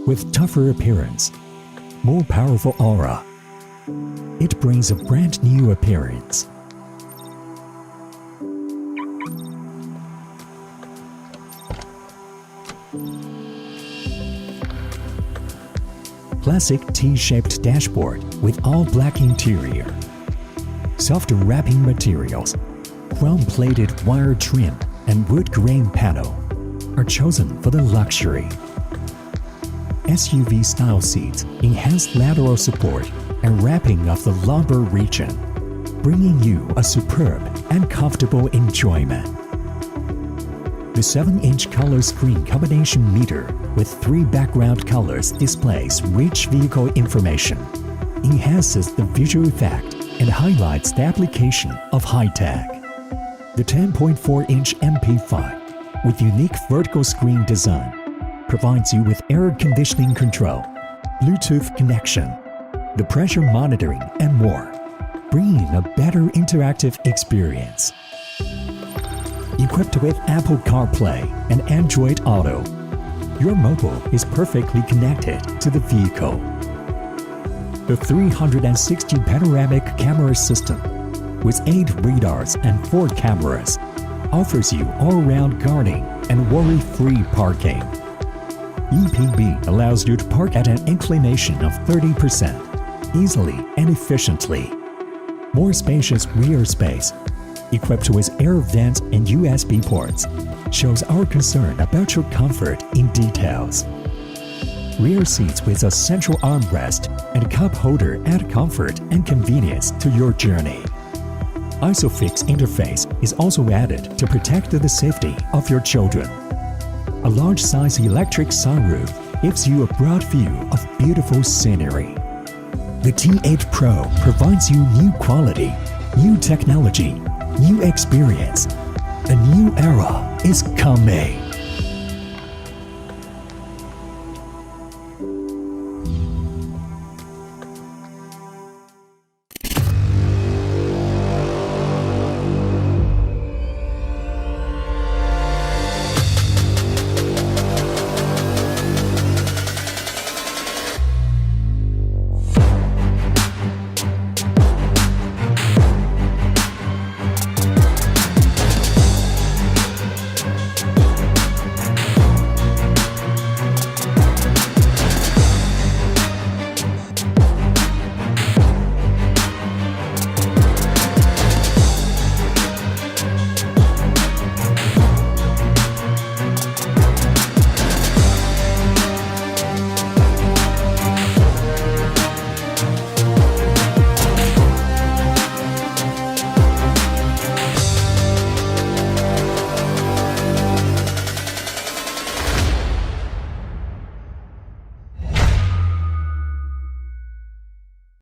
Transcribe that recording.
With tougher appearance, more powerful aura, it brings a brand new appearance. Classic T-shaped dashboard with all black interior. Soft wrapping materials, chrome-plated wire trim and wood grain panel are chosen for the luxury. SUV-style seats enhance lateral support and wrapping of the lumbar region, bringing you a superb and comfortable enjoyment. The 7-inch color screen combination meter with 3 background colors displays rich vehicle information, enhances the visual effect and highlights the application of high-tech. The 10.4-inch MP5 with unique vertical screen design provides you with air conditioning control, Bluetooth connection, the pressure monitoring and more, bringing a better interactive experience. Equipped with Apple CarPlay and Android Auto, your mobile is perfectly connected to the vehicle. The 360 panoramic camera system with 8 radars and 4 cameras offers you all-round guarding and worry-free parking. EPB allows you to park at an inclination of 30%, easily and efficiently. More spacious rear space, equipped with air vents and USB ports, shows our concern about your comfort in details. Rear seats with a central armrest and cup holder add comfort and convenience to your journey. ISOFIX interface is also added to protect the safety of your children. A large-size electric sunroof gives you a broad view of beautiful scenery. The T8 Pro provides you new quality, new technology, new experience. A new era is coming.